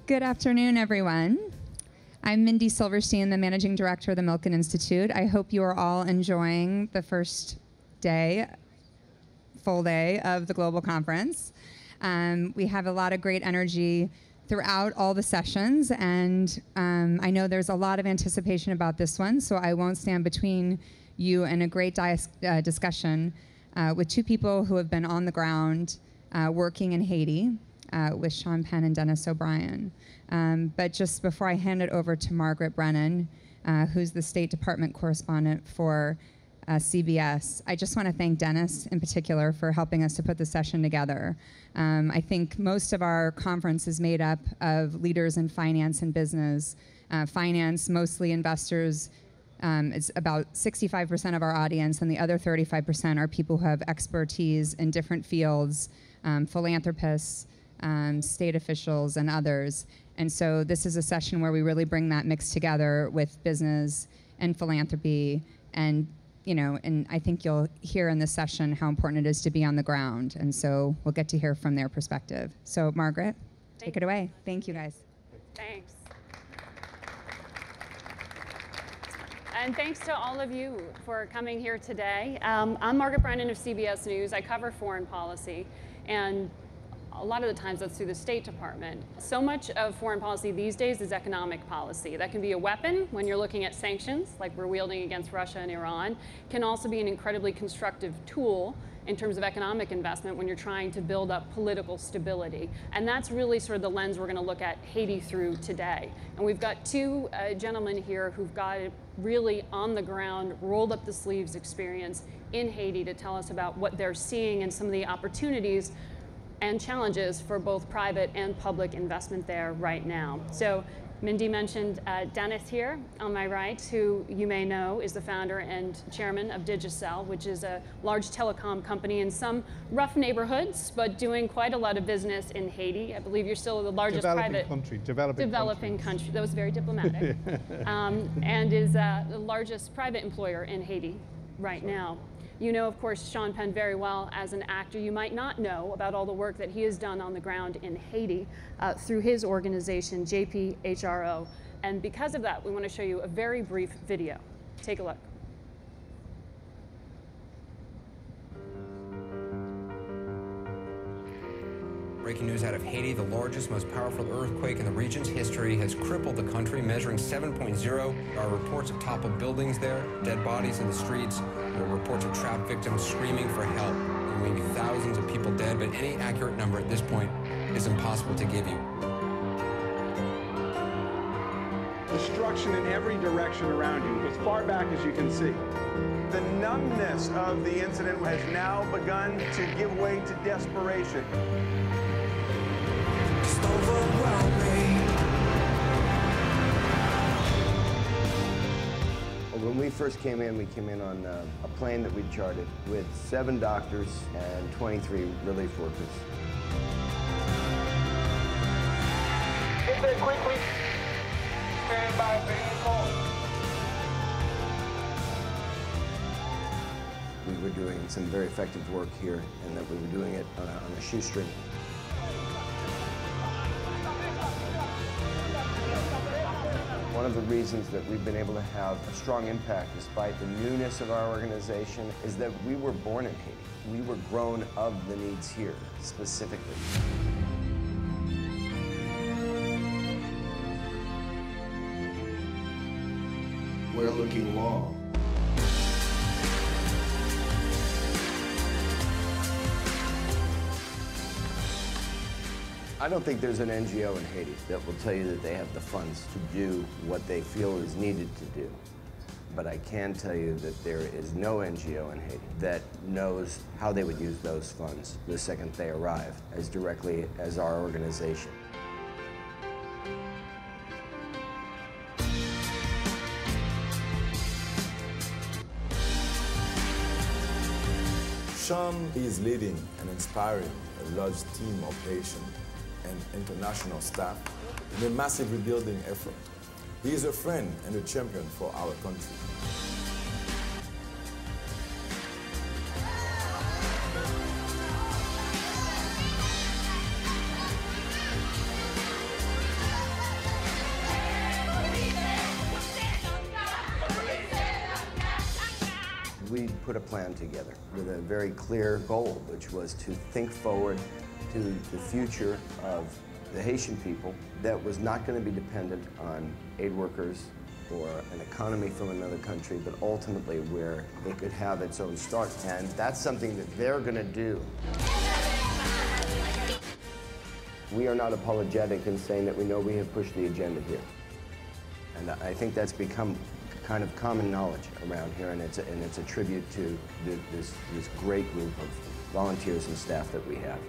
Good afternoon, everyone. I'm Mindy Silverstein, the Managing Director of the Milken Institute. I hope you are all enjoying the first day, full day of the Global Conference. We have a lot of great energy throughout all the sessions, and I know there's a lot of anticipation about this one, so I won't stand between you and a great discussion with two people who have been on the ground working in Haiti with Sean Penn and Denis O'Brien. But just before I hand it over to Margaret Brennan, who's the State Department correspondent for CBS, I just want to thank Denis in particular for helping us to put the session together. I think most of our conference is made up of leaders in finance and business. Finance, mostly investors, it's about 65% of our audience, and the other 35% are people who have expertise in different fields, philanthropists, state officials, and others. And so this is a session where we really bring that mix together with business and philanthropy, and and I think you'll hear in this session how important it is to be on the ground. And so we'll get to hear from their perspective. So Margaret, take it away. Thank you, guys. Thanks. And thanks to all of you for coming here today. I'm Margaret Brennan of CBS News. I cover foreign policy, and a lot of the times that's through the State Department. So much of foreign policy these days is economic policy. That can be a weapon when you're looking at sanctions, like we're wielding against Russia and Iran. Can also be an incredibly constructive tool in terms of economic investment when you're trying to build up political stability. And that's really sort of the lens we're going to look at Haiti through today. And we've got two gentlemen here who've got really on the ground, rolled up the sleeves experience in Haiti to tell us about what they're seeing and some of the opportunities and challenges for both private and public investment there right now. So Mindy mentioned Denis here on my right, who you may know is the founder and chairman of Digicel, which is a large telecom company in some rough neighborhoods, but doing quite a lot of business in Haiti. I believe you're still the largest developing country. That was very diplomatic. And is the largest private employer in Haiti right now. You know, of course, Sean Penn very well as an actor. You might not know about all the work that he has done on the ground in Haiti through his organization, JPHRO. And because of that, we want to show you a very brief video. Take a look. Breaking news out of Haiti, the largest, most powerful earthquake in the region's history has crippled the country, measuring 7.0. There are reports of toppled buildings there, dead bodies in the streets. There are reports of trapped victims screaming for help. There may be thousands of people dead, but any accurate number at this point is impossible to give you. Destruction in every direction around you, as far back as you can see. The numbness of the incident has now begun to give way to desperation. When we first came in, we came in on a plane that we chartered with 7 doctors and 23 relief workers. Get there quickly. Stand by, being called. We were doing some very effective work here, and that we were doing it on a shoestring. One of the reasons that we've been able to have a strong impact despite the newness of our organization is that we were born in Haiti. We were grown of the needs here, specifically. We're looking long. I don't think there's an NGO in Haiti that will tell you that they have the funds to do what they feel is needed to do. But I can tell you that there is no NGO in Haiti that knows how they would use those funds the second they arrive, as directly as our organization. Sean is leading and inspiring a large team of Haitian and international staff in a massive rebuilding effort. He is a friend and a champion for our country. put a plan together with a very clear goal, which was to think forward to the future of the Haitian people that was not going to be dependent on aid workers or an economy from another country, but ultimately where it could have its own start. And that's something that they're going to do. We are not apologetic in saying that we know we have pushed the agenda here. And I think that's become kind of common knowledge around here, and it's a tribute to this great group of volunteers and staff that we have.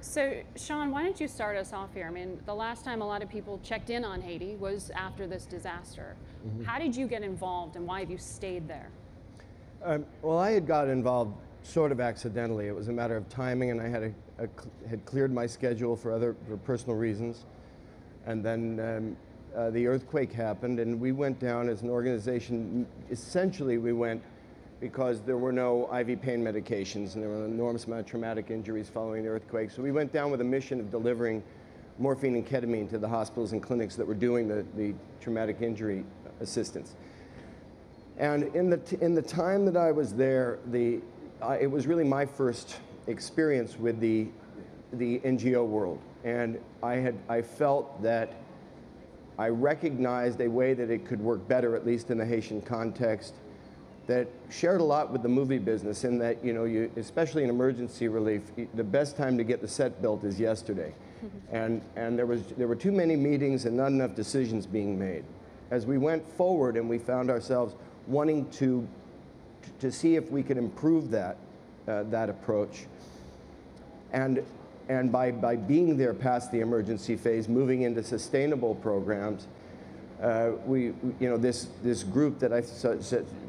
So, Sean, why don't you start us off here? I mean, the last time a lot of people checked in on Haiti was after this disaster. Mm-hmm. How did you get involved, and why have you stayed there? Well, I had got involved sort of accidentally. It was a matter of timing, and I had cleared my schedule for personal reasons. And then the earthquake happened, and we went down as an organization. Essentially, we went because there were no IV pain medications, and there were an enormous amount of traumatic injuries following the earthquake. So we went down with a mission of delivering morphine and ketamine to the hospitals and clinics that were doing the traumatic injury assistance. And in the time that I was there, it was really my first experience with the NGO world, and I felt that I recognized a way that it could work better, at least in the Haitian context, that shared a lot with the movie business, in that, you know, especially in emergency relief, the best time to get the set built is yesterday. And there were too many meetings and not enough decisions being made. As we went forward and we found ourselves wanting to see if we could improve that approach, and by being there past the emergency phase, moving into sustainable programs, this group that I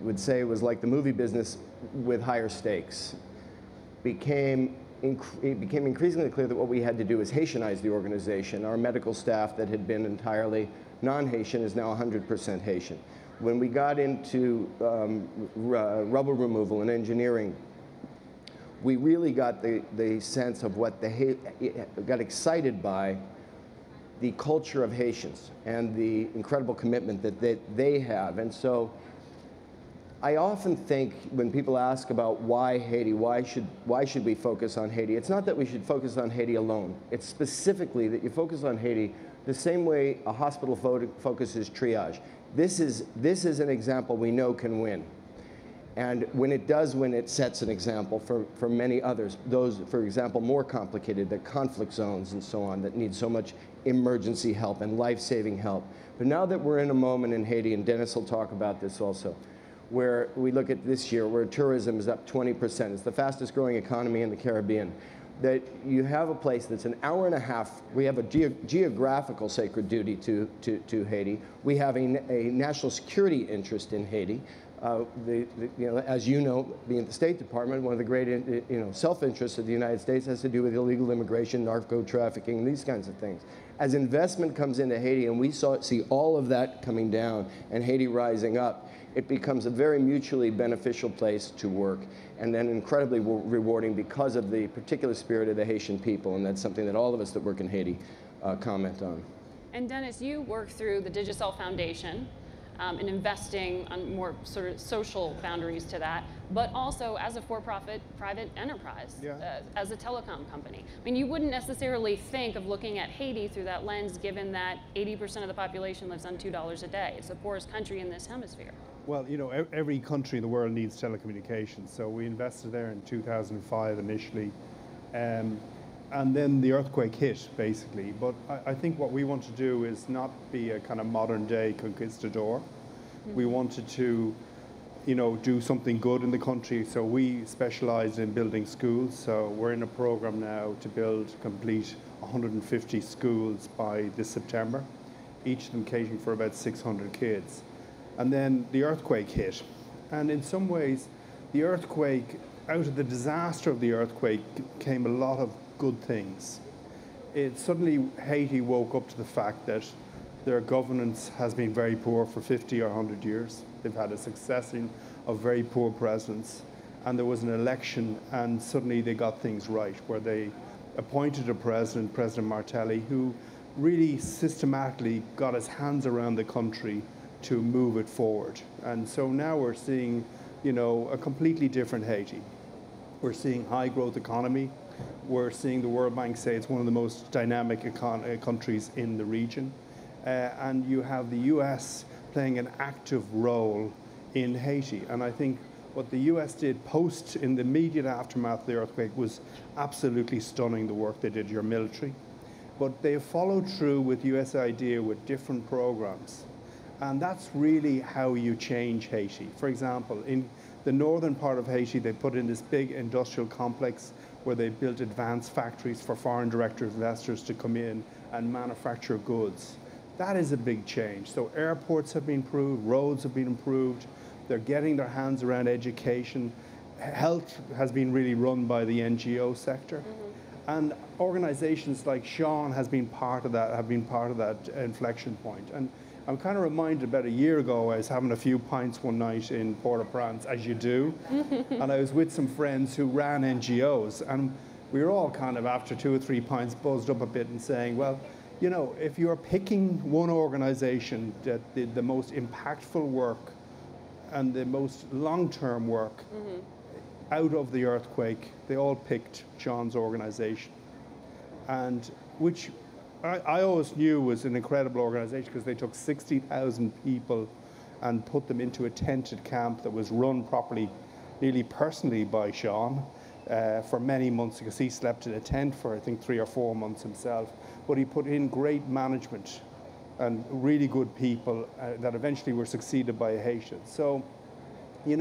would say was like the movie business with higher stakes, it became increasingly clear that what we had to do is Haitianize the organization. Our medical staff that had been entirely non-Haitian is now 100% Haitian. When we got into rubble removal and engineering, we really got the sense of got excited by the culture of Haitians and the incredible commitment that they have. And so I often think when people ask about why Haiti, why should we focus on Haiti, it's not that we should focus on Haiti alone. It's specifically that you focus on Haiti the same way a hospital focuses triage. This is an example we know can win. And when it does win, it sets an example for many others. Those, for example, more complicated, the conflict zones and so on, that need so much emergency help and life-saving help. But now that we're in a moment in Haiti, and Denis will talk about this also, where we look at this year, where tourism is up 20%. It's the fastest growing economy in the Caribbean. That you have a place that's an hour and a half. We have a geographical sacred duty to Haiti. We have a national security interest in Haiti. As you know, being at the State Department, one of the great self-interests of the United States has to do with illegal immigration, narco trafficking, these kinds of things. As investment comes into Haiti, and we see all of that coming down and Haiti rising up, it becomes a very mutually beneficial place to work, and then incredibly rewarding because of the particular spirit of the Haitian people, and that's something that all of us that work in Haiti comment on. And Denis, you work through the Digicel Foundation, and investing on more sort of social boundaries to that, but also as a for-profit private enterprise, as a telecom company. I mean, you wouldn't necessarily think of looking at Haiti through that lens, given that 80% of the population lives on $2 a day. It's the poorest country in this hemisphere. Well, you know, every country in the world needs telecommunications, so we invested there in 2005 initially. And then the earthquake hit, basically. But I think what we want to do is not be a kind of modern day conquistador. Mm-hmm. We wanted to, do something good in the country. So we specialized in building schools. So we're in a program now to complete 150 schools by this September, each of them catering for about 600 kids. And then the earthquake hit. And in some ways, the earthquake, out of the disaster of the earthquake came a lot of good things. Suddenly Haiti woke up to the fact that their governance has been very poor for 50 or 100 years. They've had a succession of very poor presidents, and there was an election, and suddenly they got things right, where they appointed a president, President Martelli, who really systematically got his hands around the country to move it forward. And so now we're seeing, a completely different Haiti. We're seeing high growth economy. We're seeing the World Bank say it's one of the most dynamic countries in the region. And you have the US playing an active role in Haiti. And I think what the US did in the immediate aftermath of the earthquake was absolutely stunning, the work they did, your military. But they followed through with USAID with different programs. And that's really how you change Haiti. For example, in the northern part of Haiti, they put in this big industrial complex where they built advanced factories for foreign direct investors to come in and manufacture goods. That is a big change. So airports have been improved, roads have been improved, they're getting their hands around education. Health has been really run by the NGO sector. And organizations like Sean have been part of that inflection point. And I'm kind of reminded about a year ago, I was having a few pints one night in Port-au-Prince, as you do, and I was with some friends who ran NGOs, and we were all kind of, after 2 or 3 pints, buzzed up a bit and saying, well, if you're picking one organization that did the most impactful work and the most long-term work out of the earthquake, they all picked Sean's organization, and which I always knew was an incredible organization because they took 60,000 people and put them into a tented camp that was run properly, nearly personally by Sean for many months, because he slept in a tent for I think 3 or 4 months himself. But he put in great management and really good people that eventually were succeeded by a Haitian. So, a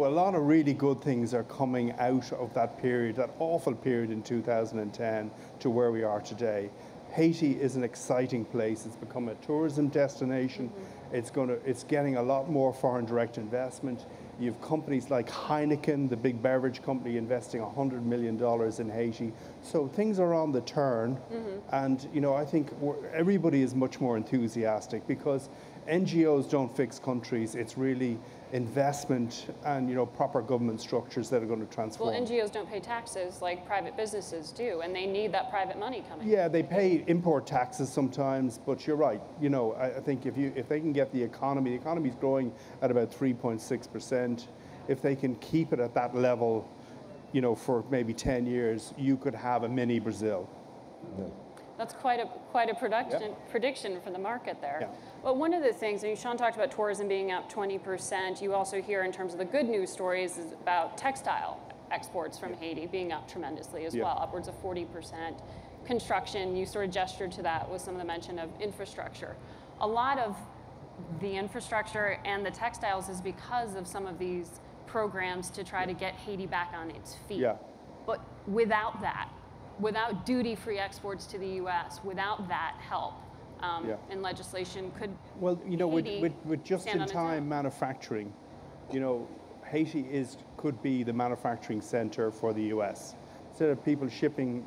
lot of really good things are coming out of that period, that awful period in 2010 to where we are today. Haiti is an exciting place. It's become a tourism destination. It's getting a lot more foreign direct investment. You have companies like Heineken, the big beverage company, investing $100 million in Haiti. So things are on the turn. And, I think everybody is much more enthusiastic because NGOs don't fix countries. It's really investment and proper government structures that are going to transform. Well, NGOs don't pay taxes like private businesses do, and they need that private money coming. Yeah, they pay import taxes sometimes, but you're right. I think if they can get the economy's growing at about 3.6%. If they can keep it at that level, for maybe 10 years, you could have a mini Brazil. Yeah. That's quite a prediction for the market there. Yeah. Well, one of the things, Sean talked about tourism being up 20%. You also hear in terms of the good news stories is about textile exports from Haiti being up tremendously as well, upwards of 40%. Construction, you sort of gestured to that with some of the mention of infrastructure. A lot of the infrastructure and the textiles is because of some of these programs to try to get Haiti back on its feet. Yeah. But without that, without duty-free exports to the U.S., without that help and legislation, could with just-in-time manufacturing, Haiti could be the manufacturing center for the U.S. Instead of people shipping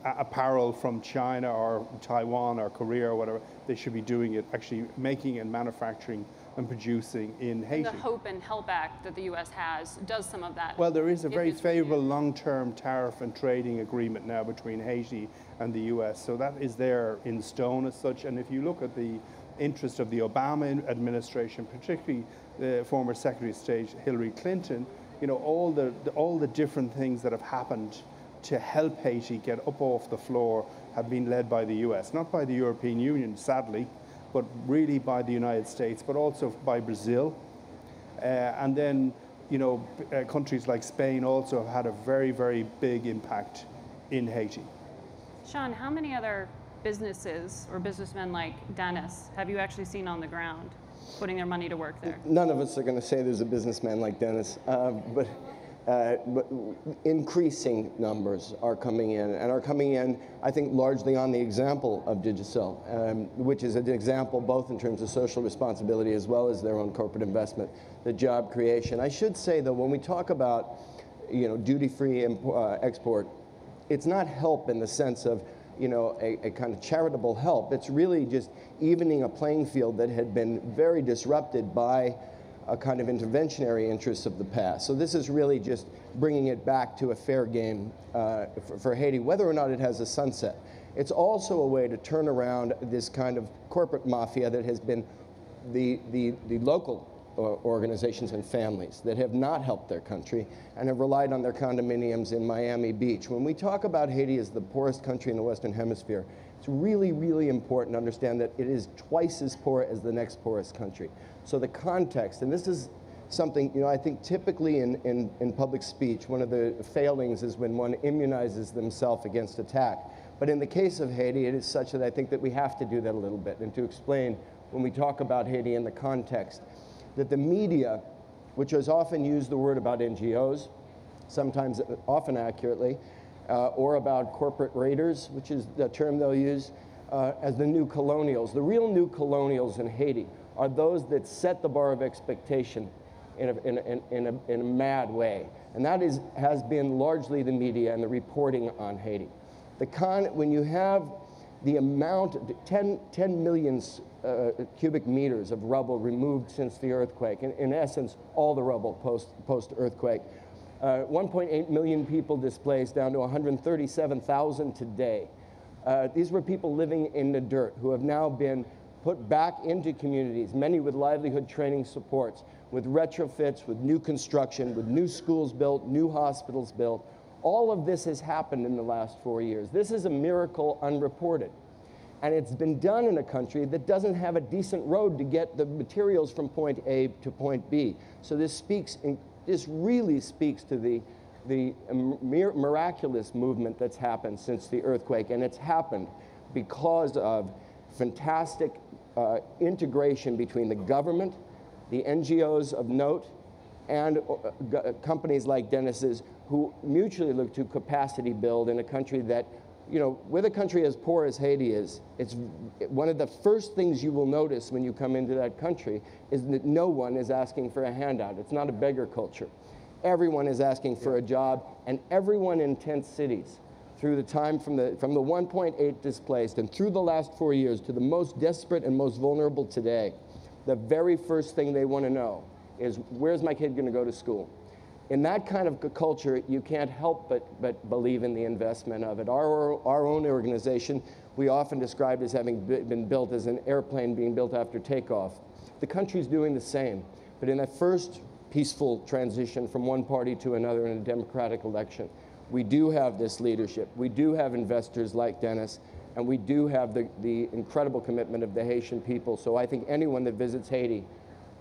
apparel from China or Taiwan or Korea or whatever, they should be doing it, actually making and manufacturing and producing in Haiti. And the Hope and Help Act that the U.S. has does some of that. Well, there is a very favorable long-term tariff and trading agreement now between Haiti and the U.S., so that is there in stone as such. And if you look at the interest of the Obama administration, particularly the former Secretary of State Hillary Clinton, all the different things that have happened to help Haiti get up off the floor have been led by the U.S., not by the European Union, sadly, but really by the United States, but also by Brazil. And then, countries like Spain also have had a very, very big impact in Haiti. Sean, how many other businesses or businessmen like Denis have you actually seen on the ground putting their money to work there? None of us are going to say there's a businessman like Denis, but increasing numbers are coming in, I think, largely on the example of Digicel, which is an example both in terms of social responsibility as well as their own corporate investment, the job creation. I should say, though, when we talk about duty-free export, it's not help in the sense of a kind of charitable help. It's really just evening a playing field that had been very disrupted by kind of interventionary interests of the past. So this is really just bringing it back to a fair game for Haiti, whether or not it has a sunset. It's also a way to turn around this kind of corporate mafia that has been the local organizations and families that have not helped their country and have relied on their condominiums in Miami Beach. When we talk about Haiti as the poorest country in the Western Hemisphere, it's really, really important to understand that it is twice as poor as the next poorest country. So the context, and this is something, you know, I think typically in public speech, one of the failings is when one immunizes themselves against attack. But in the case of Haiti, it is such that I think that we have to do that a little bit, and to explain when we talk about Haiti in the context, that the media, which has often used the word about NGOs, sometimes often accurately, or about corporate raiders, which is the term they'll use, as the new colonials. The real new colonials in Haiti are those that set the bar of expectation in a mad way. And that has been largely the media and the reporting on Haiti. When you have the amount, 10 million cubic meters of rubble removed since the earthquake, in essence, all the rubble post-earthquake. 1.8 million people displaced, down to 137,000 today. These were people living in the dirt who have now been put back into communities, many with livelihood training supports, with retrofits, with new construction, with new schools built, new hospitals built. All of this has happened in the last 4 years. This is a miracle unreported. And it's been done in a country that doesn't have a decent road to get the materials from point A to point B. So this really speaks to the miraculous movement that's happened since the earthquake. And it's happened because of fantastic integration between the government, the NGOs of note, and companies like Denis's, who mutually look to capacity build in a country that, you know, with a country as poor as Haiti is, it's one of the first things you will notice when you come into that country is that no one is asking for a handout. It's not a beggar culture. Everyone is asking for a job, and everyone in tent cities, through the time from the 1.8 displaced and through the last 4 years to the most desperate and most vulnerable today, the very first thing they want to know is, where's my kid going to go to school? In that kind of culture, you can't help but believe in the investment of it. Our own organization, we often described as having been built as an airplane being built after takeoff. The country's doing the same, but in that first peaceful transition from one party to another in a democratic election, we do have this leadership. We do have investors like Denis, and we do have the incredible commitment of the Haitian people. So I think anyone that visits Haiti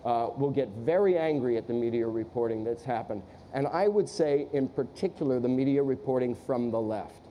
will get very angry at the media reporting that's happened. And I would say, in particular, the media reporting from the left.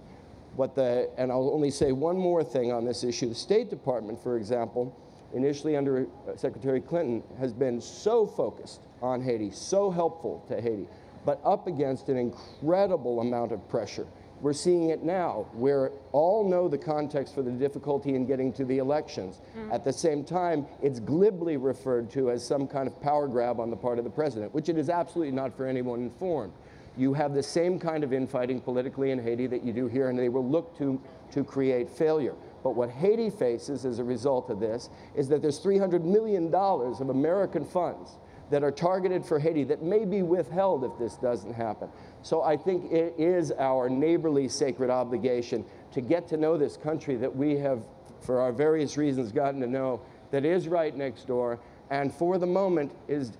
And I'll only say one more thing on this issue. The State Department, for example, initially under Secretary Clinton, has been so focused on Haiti, so helpful to Haiti, but up against an incredible amount of pressure. We're seeing it now, where all know the context for the difficulty in getting to the elections. At the same time, it's glibly referred to as some kind of power grab on the part of the president, which it is absolutely not for anyone informed. You have the same kind of infighting politically in Haiti that you do here, and they will look to create failure. But what Haiti faces as a result of this is that there's $300 million of American funds that are targeted for Haiti that may be withheld if this doesn't happen. So I think it is our neighborly sacred obligation to get to know this country that we have, for our various reasons, gotten to know, that is right next door, and for the moment is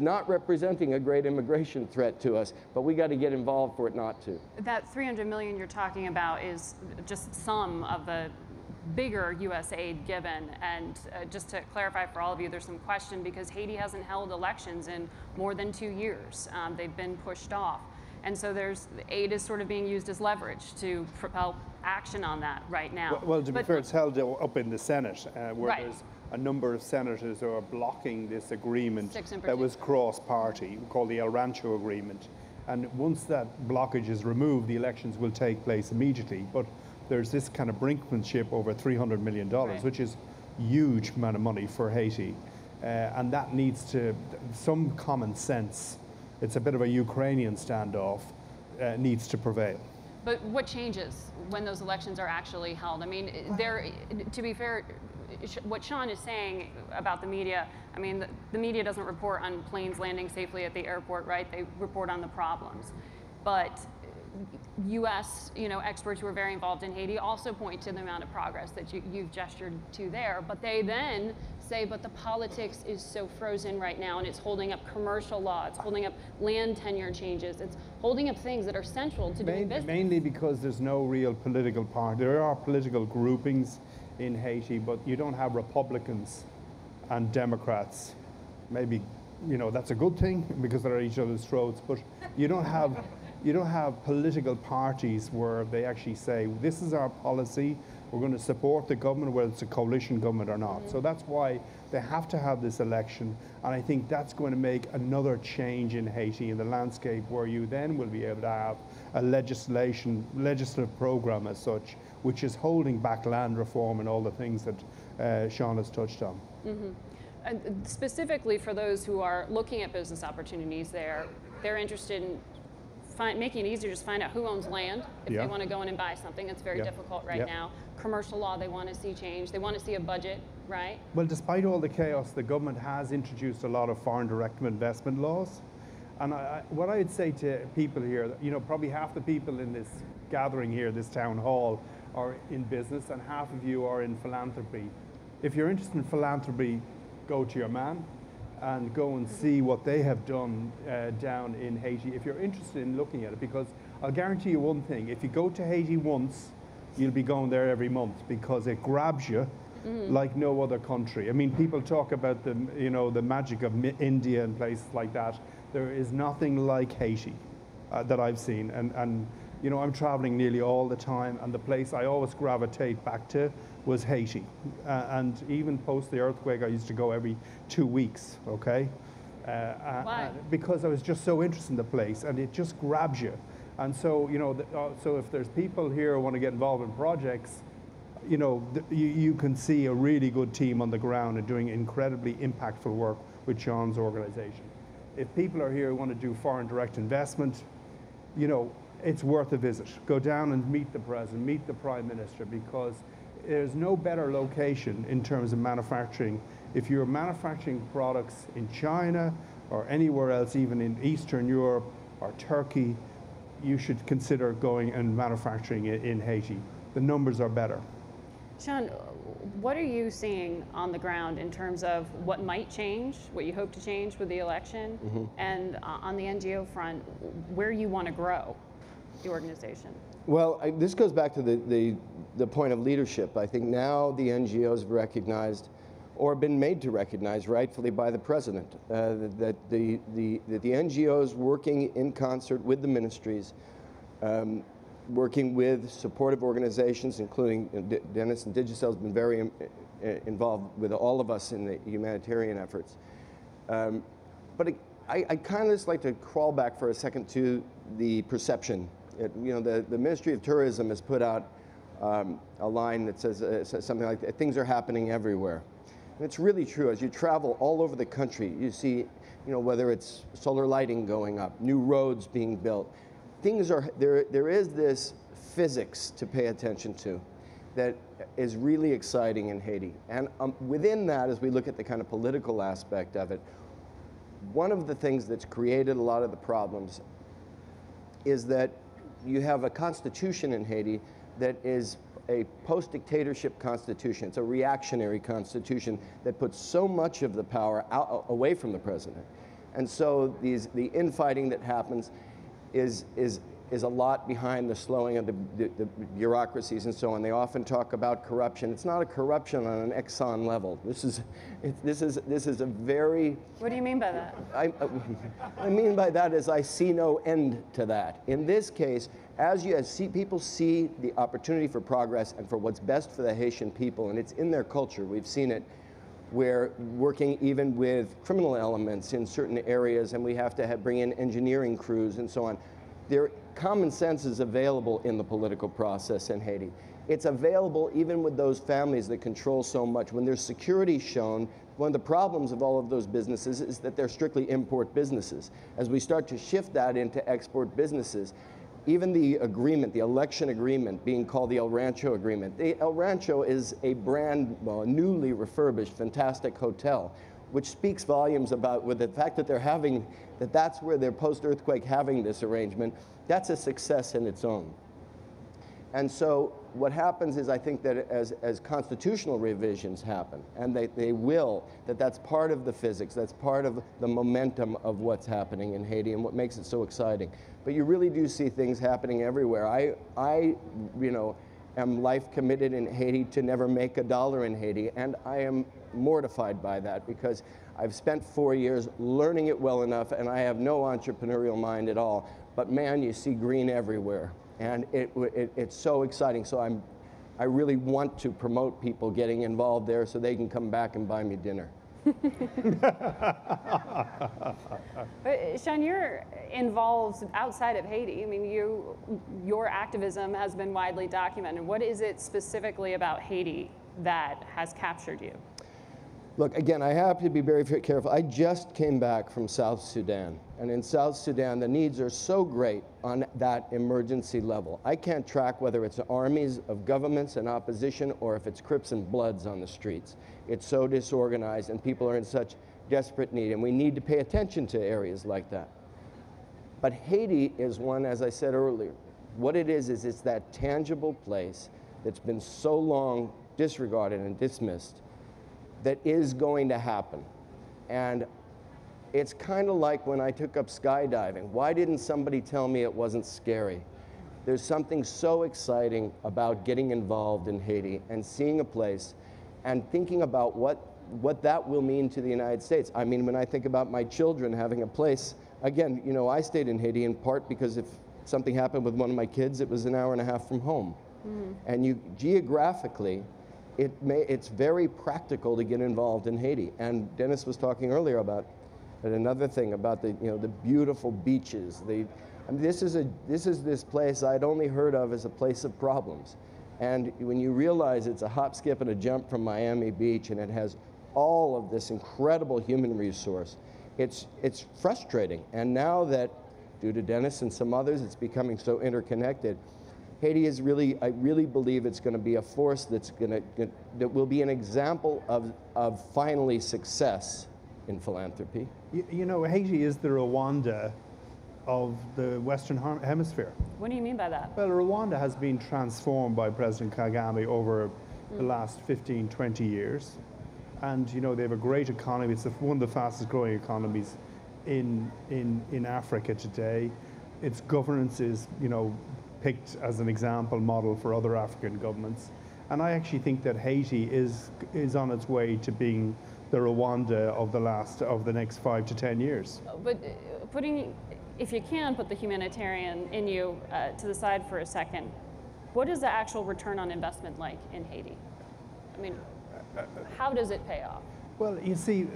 not representing a great immigration threat to us, but we got to get involved for it not to. That $300 million you're talking about is just some of the bigger U.S. aid given. And just to clarify for all of you, there's some question because Haiti hasn't held elections in more than 2 years. They've been pushed off. And so aid is sort of being used as leverage to propel action on that right now. Well, to be fair, it's held up in the Senate, where right. There's a number of senators who are blocking this agreement that was cross-party, called the El Rancho Agreement. And once that blockage is removed, the elections will take place immediately. But there's this kind of brinkmanship over $300 million, right, which is a huge amount of money for Haiti. And that needs some common sense. It's a bit of a Ukrainian standoff, needs to prevail. But what changes when those elections are actually held? I mean, to be fair, what Sean is saying about the media, I mean, the media doesn't report on planes landing safely at the airport, right? They report on the problems. But U.S. experts who are very involved in Haiti also point to the amount of progress that you've gestured to there. But they then say, but the politics is so frozen right now, and it's holding up commercial law, it's holding up land tenure changes, it's holding up things that are central to doing business. Mainly because there's no real political party. There are political groupings in Haiti, but you don't have Republicans and Democrats. Maybe, that's a good thing because they're at each other's throats, but you don't have political parties where they actually say, this is our policy, we're going to support the government, whether it's a coalition government or not. So that's why they have to have this election, and I think that's going to make another change in Haiti, in the landscape, where you then will be able to have a legislative program as such, which is holding back land reform and all the things that Sean has touched on. And specifically for those who are looking at business opportunities there, they're interested in making it easier to just find out who owns land if they want to go in and buy something. It's very difficult right now. Commercial law, they want to see change. They want to see a budget, right? Well, despite all the chaos, the government has introduced a lot of foreign direct investment laws. And what I'd say to people here, probably half the people in this gathering here, this town hall, are in business, and half of you are in philanthropy. If you're interested in philanthropy, go to your man and go and see what they have done down in Haiti, if you're interested in looking at it, because I'll guarantee you one thing: if you go to Haiti once, you'll be going there every month, because it grabs you like no other country. I mean, people talk about the magic of India and places like that. There is nothing like Haiti that I've seen, and I'm traveling nearly all the time, and the place I always gravitate back to was Haiti. And even post the earthquake, I used to go every 2 weeks, okay? Why? Because I was just so interested in the place, and it just grabs you. And so, so if there's people here who want to get involved in projects, you can see a really good team on the ground and doing incredibly impactful work with Sean's organization. If people are here who want to do foreign direct investment, it's worth a visit. Go down and meet the president, meet the prime minister, because there's no better location in terms of manufacturing. If you're manufacturing products in China or anywhere else, even in Eastern Europe or Turkey, you should consider going and manufacturing it in Haiti. The numbers are better. Sean, what are you seeing on the ground in terms of what might change, what you hope to change with the election, and on the NGO front, where you want to grow the organization? Well, this goes back to the point of leadership. I think now the NGOs have recognized, or been made to recognize rightfully by the president, that the NGOs working in concert with the ministries, working with supportive organizations, including Denis and Digicel has been very involved with all of us in the humanitarian efforts. But I kind of just like to crawl back for a second to the perception. The Ministry of Tourism has put out a line that says something like, things are happening everywhere. And it's really true. As you travel all over the country, you see, whether it's solar lighting going up, new roads being built, things are, there is this physics to pay attention to that is really exciting in Haiti. And within that, as we look at the kind of political aspect of it, one of the things that's created a lot of the problems is that you have a constitution in Haiti that is a post-dictatorship constitution. It's a reactionary constitution that puts so much of the power away from the president. And so the infighting that happens is a lot behind the slowing of the bureaucracies and so on. They often talk about corruption. It's not a corruption on an Exxon level. This is a very... What do you mean by that? I mean by that is I see no end to that. In this case, as people see the opportunity for progress and for what's best for the Haitian people, and it's in their culture. We've seen it. We're working even with criminal elements in certain areas, and we have to bring in engineering crews and so on. Common sense is available in the political process in Haiti. It's available even with those families that control so much. When there's security shown, one of the problems of all of those businesses is that they're strictly import businesses. As we start to shift that into export businesses, even the agreement, the election agreement being called the El Rancho Agreement. The El Rancho is a a newly refurbished, fantastic hotel, which speaks volumes about with the fact that they're having, that's where they're post-earthquake having this arrangement. That's a success in its own. And so what happens is I think that as constitutional revisions happen, and they will, that's part of the physics, that's part of the momentum of what's happening in Haiti and what makes it so exciting. But you really do see things happening everywhere. I am life committed in Haiti to never make a dollar in Haiti, and I am mortified by that because I've spent 4 years learning it well enough, and I have no entrepreneurial mind at all. But man, you see green everywhere. And it's so exciting. So I really want to promote people getting involved there so they can come back and buy me dinner. But Sean, you're involved outside of Haiti. I mean, your activism has been widely documented. What is it specifically about Haiti that has captured you? Look, again, I have to be very, very careful. I just came back from South Sudan. And in South Sudan, the needs are so great on that emergency level. I can't track whether it's armies of governments and opposition or if it's Crips and Bloods on the streets. It's so disorganized and people are in such desperate need. And we need to pay attention to areas like that. But Haiti is one, as I said earlier, what it is it's that tangible place that's been so long disregarded and dismissed that is going to happen. And it's kind of like when I took up skydiving. Why didn't somebody tell me it wasn't scary? There's something so exciting about getting involved in Haiti and seeing a place and thinking about what that will mean to the United States. I mean, when I think about my children having a place, again, you know, I stayed in Haiti in part because if something happened with one of my kids, it was an hour and a half from home. Mm-hmm. And you geographically, it's very practical to get involved in Haiti. And Denis was talking earlier about another thing about the beautiful beaches. This is this place I'd only heard of as a place of problems. And when you realize it's a hop, skip, and a jump from Miami Beach, and it has all of this incredible human resource, it's frustrating. And now that, due to Denis and some others, it's becoming so interconnected, Haiti is really, I really believe it's going to be a force that will be an example of finally success in philanthropy. You know, Haiti is the Rwanda of the Western Hemisphere. What do you mean by that? Well, Rwanda has been transformed by President Kagame over the last 15, 20 years. And, you know, they have a great economy. It's one of the fastest growing economies in Africa today. Its governance is, you know, picked as an example model for other African governments. And I actually think that Haiti is on its way to being the Rwanda of the next 5 to 10 years. But if you can put the humanitarian in you to the side for a second, what is the actual return on investment like in Haiti? I mean, how does it pay off? Well, you see,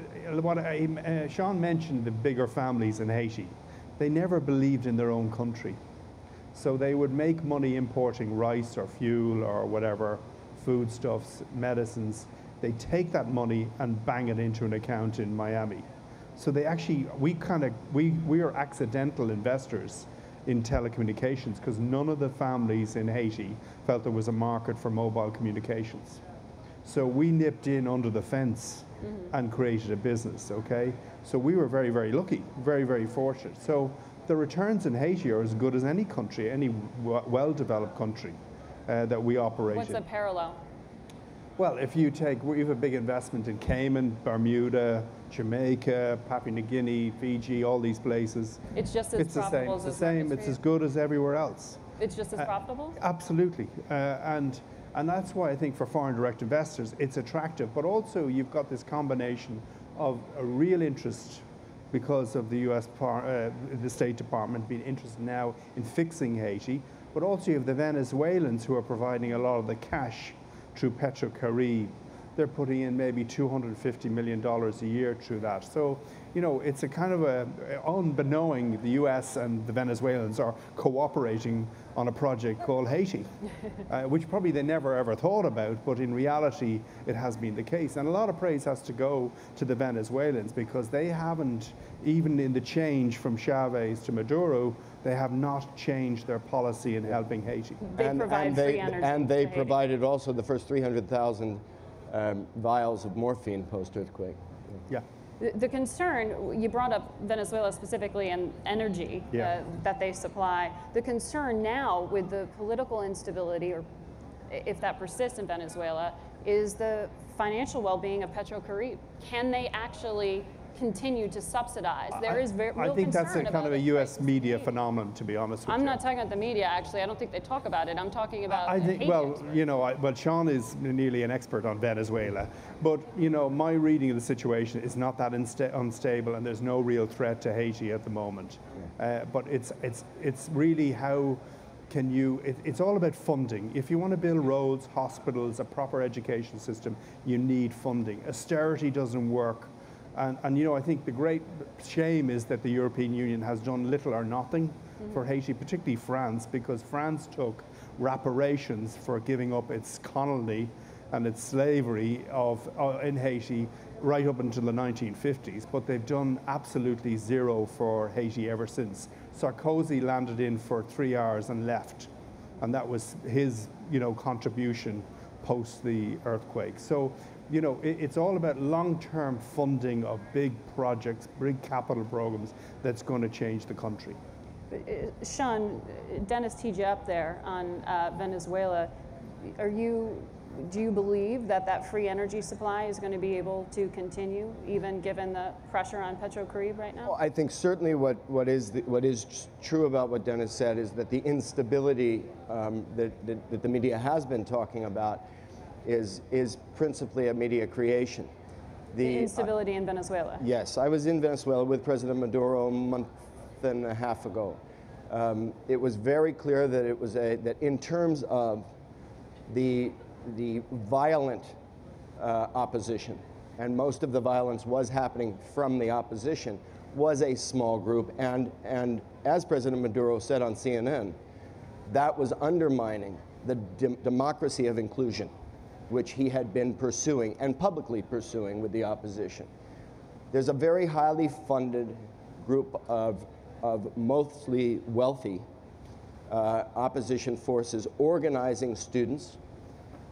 Sean mentioned the bigger families in Haiti. They never believed in their own country. So they would make money importing rice or fuel or whatever, foodstuffs, medicines. They take that money and bang it into an account in Miami. So they actually, we are accidental investors in telecommunications because none of the families in Haiti felt there was a market for mobile communications. So we nipped in under the fence and created a business, okay? So we were very, very lucky, very, very fortunate. So the returns in Haiti are as good as any country, any well-developed country that we operate in. What's the parallel? Well, if you take, we have a big investment in Cayman, Bermuda, Jamaica, Papua New Guinea, Fiji, all these places. It's just as profitable as it's the same. It's as good as everywhere else. It's just as profitable? Absolutely. And that's why I think for foreign direct investors, it's attractive. But also you've got this combination of a real interest because of the the State Department being interested now in fixing Haiti, but also you have the Venezuelans who are providing a lot of the cash through Petrocaribe they're putting in maybe $250 million a year through that. So, you know, it's a kind of unbeknowing, the US and the Venezuelans are cooperating on a project called Haiti, which probably they never ever thought about, but in reality, it has been the case. And a lot of praise has to go to the Venezuelans because they haven't, even in the change from Chavez to Maduro, they have not changed their policy in helping Haiti. They provide free energy. And they to provided also the first 300,000 vials of morphine post-earthquake. Yeah. The concern, you brought up Venezuela specifically and energy that they supply. The concern now with the political instability, or if that persists in Venezuela, is the financial well-being of PetroCaribe. Can they actually continue to subsidize? There is real concern. I think that's a kind of a U.S. media Haiti. phenomenon, to be honest with you. I'm not talking about the media, actually. I don't think they talk about it. I'm talking about I think, Haiti well, experts. you know, well, Sean is nearly an expert on Venezuela, but, you know, my reading of the situation is not that unstable, and there's no real threat to Haiti at the moment. But it's really how can you, it's all about funding. If you want to build roads, hospitals, a proper education system, you need funding. Austerity doesn't work. And you know, I think the great shame is that the European Union has done little or nothing for Haiti, particularly France, because France took reparations for giving up its colony and its slavery in Haiti right up until the 1950s, but they've done absolutely zero for Haiti ever since. Sarkozy landed in for 3 hours and left, and that was his, you know, contribution post the earthquake. So, you know, it's all about long-term funding of big projects, big capital programs that's going to change the country. Sean, Denis teed you up there on Venezuela. Do you believe that free energy supply is going to be able to continue, even given the pressure on PetroCaribe right now? Well, I think certainly what is true about what Denis said is that the instability that the media has been talking about is principally a media creation. The instability in Venezuela? Yes, I was in Venezuela with President Maduro a month and a half ago. It was very clear that it was that in terms of the violent opposition, and most of the violence was happening from the opposition, was a small group, and as President Maduro said on CNN, that was undermining the democracy of inclusion, which he had been pursuing and publicly pursuing with the opposition. There's a very highly funded group of mostly wealthy opposition forces organizing students,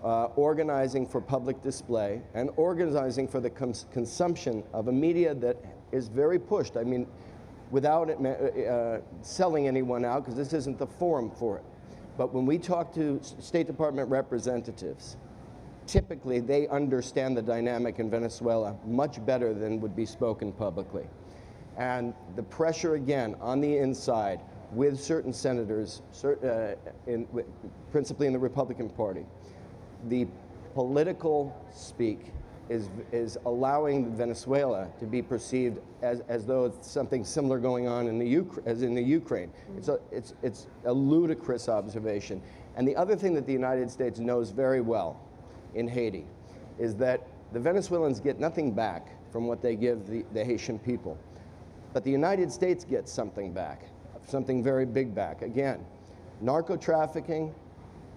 organizing for public display, and organizing for the consumption of a media that is very pushed. I mean, without selling anyone out, because this isn't the forum for it. But when we talk to State Department representatives, typically they understand the dynamic in Venezuela much better than would be spoken publicly. And the pressure, again, on the inside with certain senators, principally in the Republican Party, the political speak is allowing Venezuela to be perceived as though it's something similar going on in the Ukraine. It's a ludicrous observation. And the other thing that the United States knows very well in Haiti is that the Venezuelans get nothing back from what they give the Haitian people. But the United States gets something back, something very big back. Again, narco-trafficking,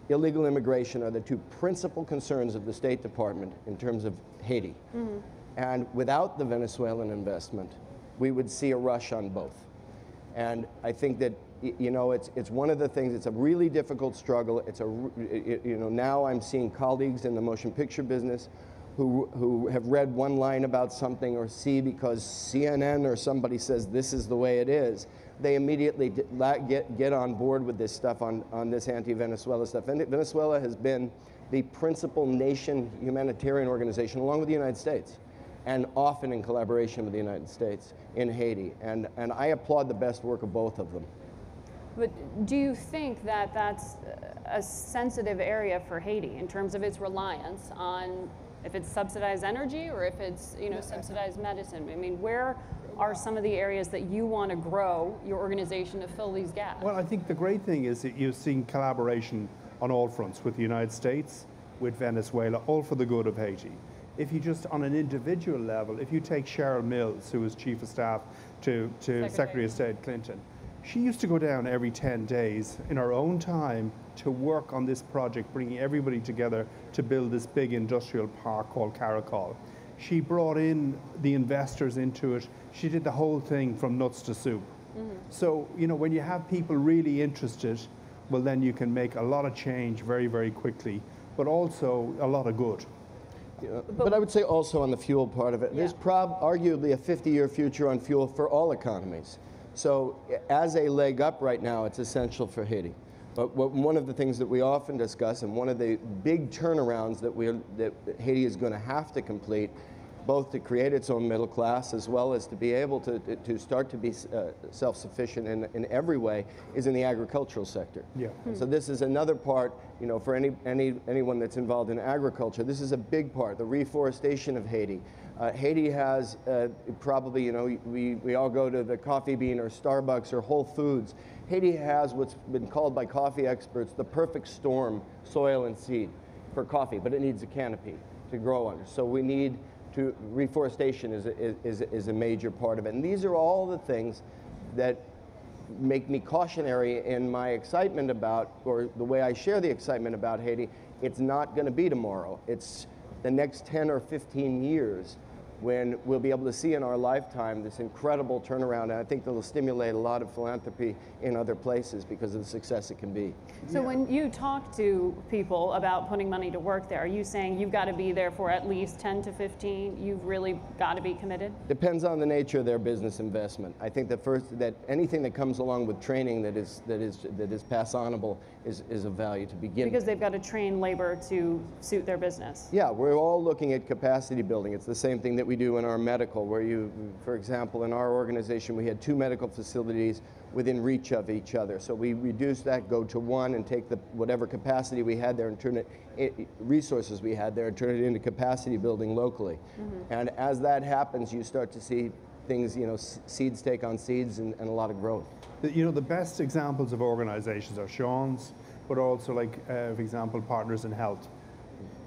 illegal immigration are the two principal concerns of the State Department in terms of Haiti. Mm-hmm. And without the Venezuelan investment, we would see a rush on both. And I think that, you know, it's one of the things, it's a really difficult struggle. Now I'm seeing colleagues in the motion picture business who have read one line about something or see because CNN or somebody says this is the way it is. They immediately get on board with this stuff on this anti-Venezuela stuff. And Venezuela has been the principal nation humanitarian organization, along with the United States, and often in collaboration with the United States in Haiti. And I applaud the best work of both of them. But do you think that that's a sensitive area for Haiti in terms of its reliance on if it's subsidized energy or if it's, you know, subsidized medicine? I mean, where are some of the areas that you want to grow your organization to fill these gaps? Well, I think the great thing is that you're seeing collaboration on all fronts with the United States, with Venezuela, all for the good of Haiti. if you just on an individual level, if you take Cheryl Mills, who was Chief of Staff to Secretary of State Clinton, she used to go down every 10 days in her own time to work on this project, bringing everybody together to build this big industrial park called Caracol. She brought in the investors into it. She did the whole thing from nuts to soup. So, you know, when you have people really interested, well, then you can make a lot of change very, very quickly, but also a lot of good. But I would say also on the fuel part of it, there's arguably a 50-year future on fuel for all economies. So as a leg up right now, it's essential for Haiti. But one of the things that we often discuss, and one of the big turnarounds that Haiti is going to have to complete, both to create its own middle class as well as to be able to start to be self-sufficient in every way, is in the agricultural sector. Yeah. So this is another part, you know, for anyone that's involved in agriculture. This is a big part, the reforestation of Haiti. Haiti has probably, you know, we all go to the Coffee Bean or Starbucks or Whole Foods. Haiti has what's been called by coffee experts the perfect storm, soil and seed for coffee, but it needs a canopy to grow under. So we need reforestation is a major part of it. And these are all the things that make me cautionary in my excitement about, or the way I share the excitement about Haiti. It's not going to be tomorrow. It's the next 10 or 15 years when we'll be able to see in our lifetime this incredible turnaround. And I think that'll stimulate a lot of philanthropy in other places because of the success it can be. So when you talk to people about putting money to work there, are you saying you've got to be there for at least 10 to 15? You've really got to be committed? Depends on the nature of their business investment. I think that anything that comes along with training that is pass-onable is of value to begin Because with. they've got to train labor to suit their business. Yeah, we're all looking at capacity building. It's the same thing that we do in our medical, where for example, in our organization, we had 2 medical facilities within reach of each other. So we reduced that, go to 1, and take whatever capacity we had there and turn resources we had there and turn it into capacity building locally. And as that happens, you start to see things, you know, seeds take on seeds and a lot of growth. You know, the best examples of organizations are Sean's, but also, like, for example, Partners in Health.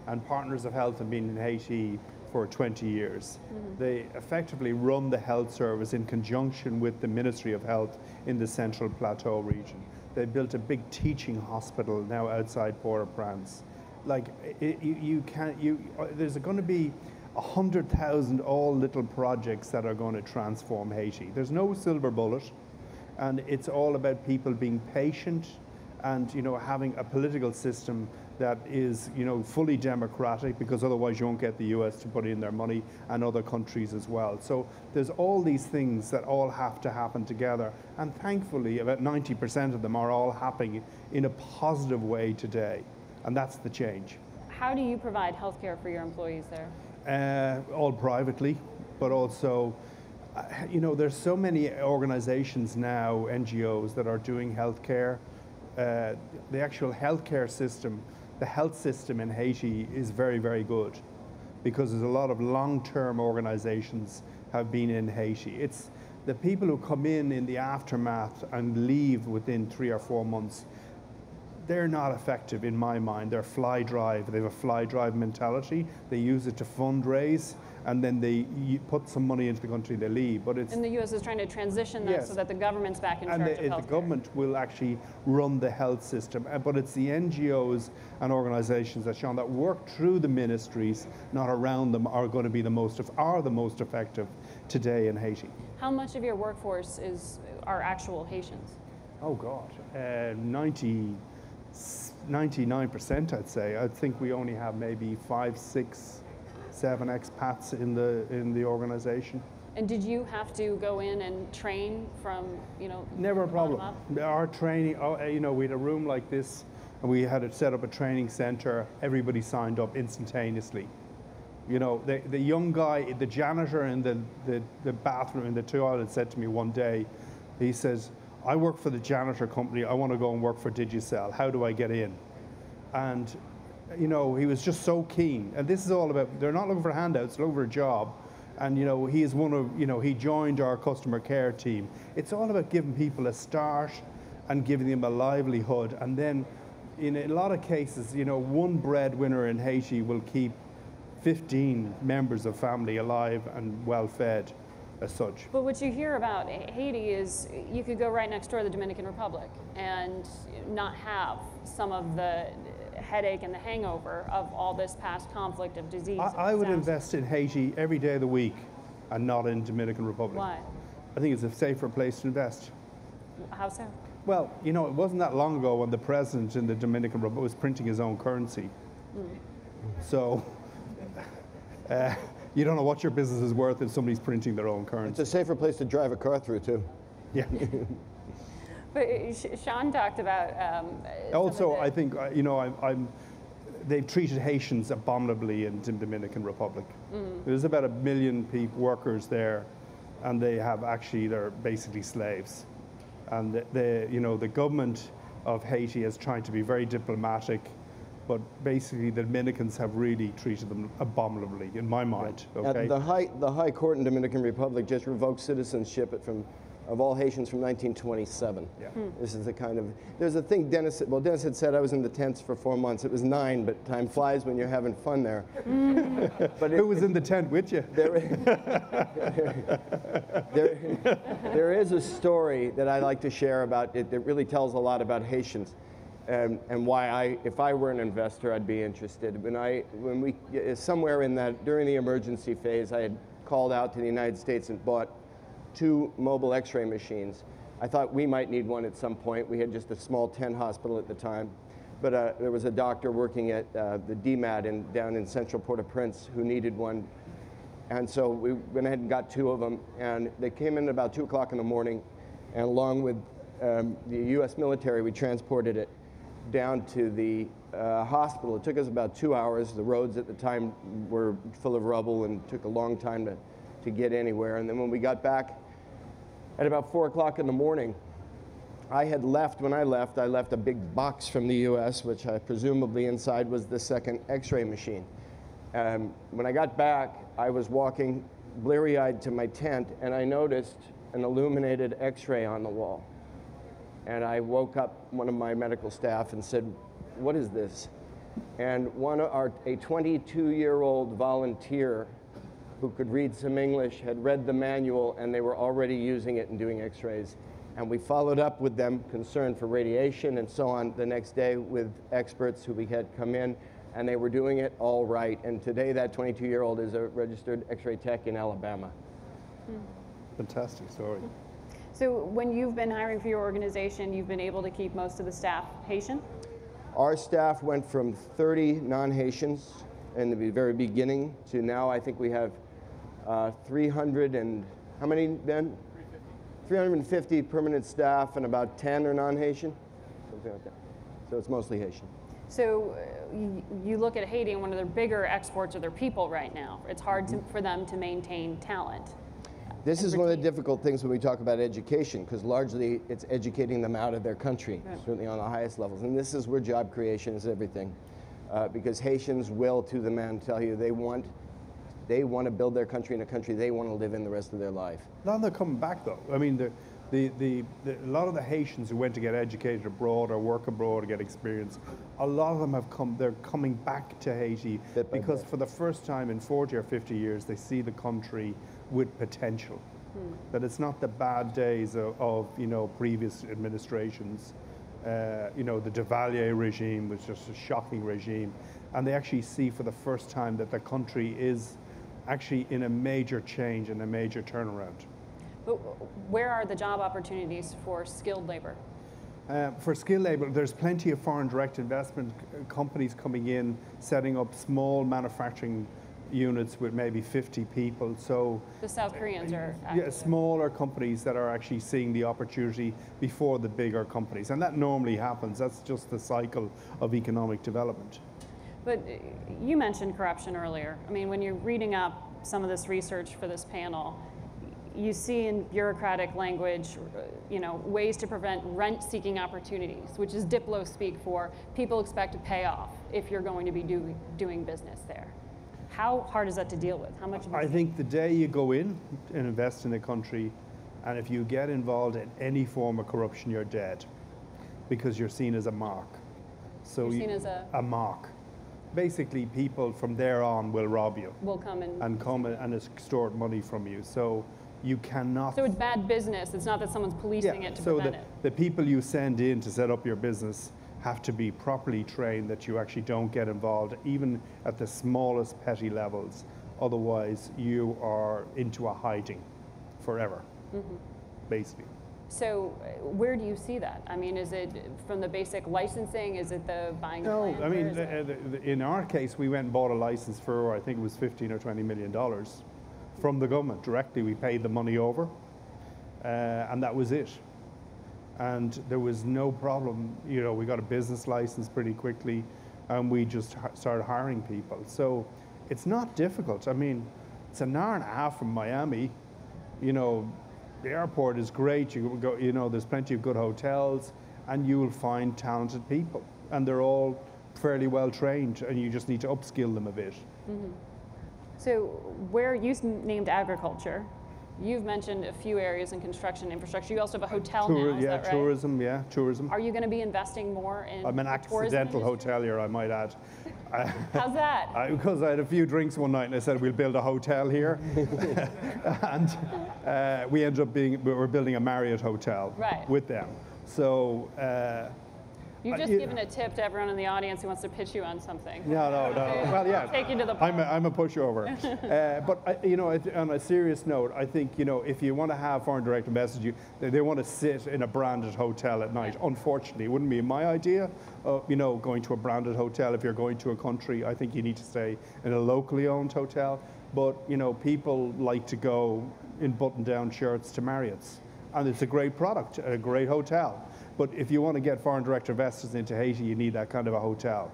And Partners of Health have been in Haiti for 20 years. They effectively run the health service in conjunction with the Ministry of Health in the Central Plateau region. They built a big teaching hospital now outside Port-au-Prince. Like, there's going to be 100,000 all little projects that are going to transform Haiti. There's no silver bullet, and it's all about people being patient and, you know, having a political system that is, you know, fully democratic, because otherwise you won't get the US to put in their money, and other countries as well. So there's all these things that all have to happen together, and thankfully about 90% of them are all happening in a positive way today, and that's the change. How do you provide health care for your employees there? All privately, but also, you know, there's so many organizations now, NGOs, that are doing healthcare. The actual healthcare system, the health system in Haiti is very, very good, because there's a lot of long-term organizations have been in Haiti. It's the people who come in the aftermath and leave within 3 or 4 months. They're not effective in my mind. They're fly drive. They have a fly drive mentality. They use it to fundraise, and then they put some money into the country, they leave. But it's, And the U.S. is trying to transition that so that the government's back in charge of health care. The government will actually run the health system, but it's the NGOs and organizations that, Sean, that work through the ministries, not around them, are going to be the most effective today in Haiti. How much of your workforce are actual Haitians? Oh God, 99%, I'd say. I think we only have maybe 5, 6, 7 expats in the organization. And did you have to go in and train from, you know? Never a problem. Up? Our training, you know, we had a room like this, and we had to set up a training center. Everybody signed up instantaneously. You know, the young guy, the janitor in the bathroom, in the toilet, said to me one day, he says, "I work for the janitor company. I want to go and work for Digicel. How do I get in?" And, you know, he was just so keen. And this is all about, they're not looking for handouts, they're looking for a job. And, you know, he is one of, you know, he joined our customer care team. It's all about giving people a start and giving them a livelihood. And then, in a lot of cases, you know, one breadwinner in Haiti will keep 15 members of family alive and well fed as such. But what you hear about Haiti is you could go right next door to the Dominican Republic and not have some of the headache and the hangover of all this past conflict of disease. I would invest in Haiti every day of the week and not in Dominican Republic. Why? I think it's a safer place to invest. How so? Well, you know, it wasn't that long ago when the president in the Dominican Republic was printing his own currency. So you don't know what your business is worth if somebody's printing their own currency. It's a safer place to drive a car through, too. Yeah. But Sean talked about Also, I think, you know, they've treated Haitians abominably in the Dominican Republic. There's about 1 million workers there, and they have actually, they're basically slaves. And the government of Haiti is trying to be very diplomatic, but basically the Dominicans have really treated them abominably, in my mind. Okay? The High Court in Dominican Republic just revoked citizenship of all Haitians from 1927. Yeah. This is the kind of, there's a thing Denis had said I was in the tents for 4 months. It was 9, but time flies when you're having fun there. But who was in the tent with you? There is a story that I like to share about it that really tells a lot about Haitians. And why if I were an investor, I'd be interested. Somewhere in that, during the emergency phase, I had called out to the United States and bought 2 mobile x-ray machines. I thought we might need one at some point. We had just a small tent hospital at the time. But there was a doctor working at the DMAT down in central Port-au-Prince who needed one. And so we went ahead and got 2 of them. And they came in about 2 o'clock in the morning. And along with the U.S. military, we transported it down to the hospital. It took us about 2 hours. The roads at the time were full of rubble and took a long time to get anywhere. And then when we got back at about 4 o'clock in the morning, when I left a big box from the U.S., which I presumably inside was the second x-ray machine. When I got back, I was walking bleary-eyed to my tent, and I noticed an illuminated x-ray on the wall. And I woke up one of my medical staff and said, "What is this?" And a 22-year-old volunteer who could read some English had read the manual, and they were already using it and doing x-rays. And we followed up with them, concerned for radiation and so on, the next day with experts who we had come in, and they were doing it all right. And today that 22-year-old is a registered x-ray tech in Alabama. Fantastic story. So when you've been hiring for your organization, you've been able to keep most of the staff Haitian? Our staff went from 30 non-Haitians in the very beginning to now I think we have 300 and, how many, Ben? 350 permanent staff, and about 10 are non-Haitian, something like that. So it's mostly Haitian. So you look at Haiti, and one of their bigger exports are their people right now. It's hard for them to maintain talent. This is one of the difficult things when we talk about education, because largely it's educating them out of their country, certainly on the highest levels. And this is where job creation is everything. Because Haitians will, to the man, tell you they want to build their country in a country they want to live in the rest of their life. A lot of them are coming back, though. I mean, a lot of the Haitians who went to get educated abroad or work abroad or get experience, a lot of them they're coming back to Haiti because for the first time in 40 or 50 years, they see the country with potential. That it's not the bad days of previous administrations. The Duvalier regime was just a shocking regime. And they actually see for the first time that the country is actually in a major change and a major turnaround. But where are the job opportunities for skilled labor? For skilled labor, there's plenty of foreign direct investment companies coming in, setting up small manufacturing units with maybe 50 people. So the South Koreans are smaller companies that are actually seeing the opportunity before the bigger companies. And that normally happens. That's just the cycle of economic development. But you mentioned corruption earlier. I mean, when you're reading up some of this research for this panel, you see in bureaucratic language, ways to prevent rent-seeking opportunities, which is Diplo speak for people expect a payoff if you're going to be doing business there. How hard is that to deal with? How much? I think the day you go in and invest in a country, and if you get involved in any form of corruption, you're dead, because you're seen as a mark. So you're seen as a mark. basically people from there on will rob you. Will come and And extort money from you. So you cannot. So it's bad business. It's not that someone's policing it to prevent it. The people you send in to set up your business have to be properly trained that you actually don't get involved, even at the smallest petty levels. Otherwise, you are into a hiding forever, basically. So where do you see that? I mean, is it from the basic licensing? Is it the buying No, land? I mean, in our case, we went and bought a license for, I think it was $15 or $20 million from the government directly. We paid the money over, and that was it. And there was no problem. You know, we got a business license pretty quickly, and we just started hiring people. So it's not difficult. I mean, it's an hour and a half from Miami. You know, the airport is great. You go, you know, there's plenty of good hotels, and you will find talented people, and they're all fairly well trained, and you just need to upskill them a bit. So where you named agriculture, you've mentioned a few areas in construction infrastructure. You also have a hotel now, is that right? Tourism. Are you going to be investing more in I'm an the tourism accidental industry? hotelier, I might add. How's that? Because I had a few drinks one night and I said, we'll build a hotel here. And we ended up we're building a Marriott hotel with them. So You've just given a tip to everyone in the audience who wants to pitch you on something. No. Well, yeah. Take you to the I'm a pushover. But you know, on a serious note, I think, you know, if you want to have foreign direct investors, they want to sit in a branded hotel at night. Unfortunately, it wouldn't be my idea. You know, going to a branded hotel. If you're going to a country, I think you need to stay in a locally owned hotel. But you know, people like to go in button-down shirts to Marriott's, and it's a great product, a great hotel. But if you want to get foreign direct investors into Haiti, you need that kind of a hotel.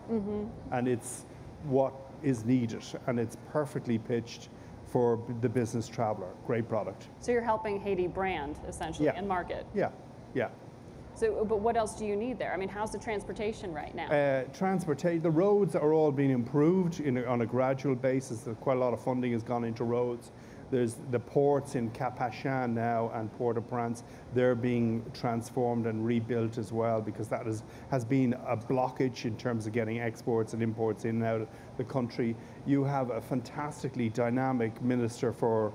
And it's what is needed, and it's perfectly pitched for the business traveler. Great product. So you're helping Haiti brand, essentially, and market. Yeah. So, but what else do you need there? I mean, how's the transportation right now? The roads are all being improved on a gradual basis. Quite a lot of funding has gone into roads. There's the ports in Cap-Haïtien now and Port-au-Prince. They're being transformed and rebuilt as well, because that has been a blockage in terms of getting exports and imports in and out of the country. You have a fantastically dynamic minister for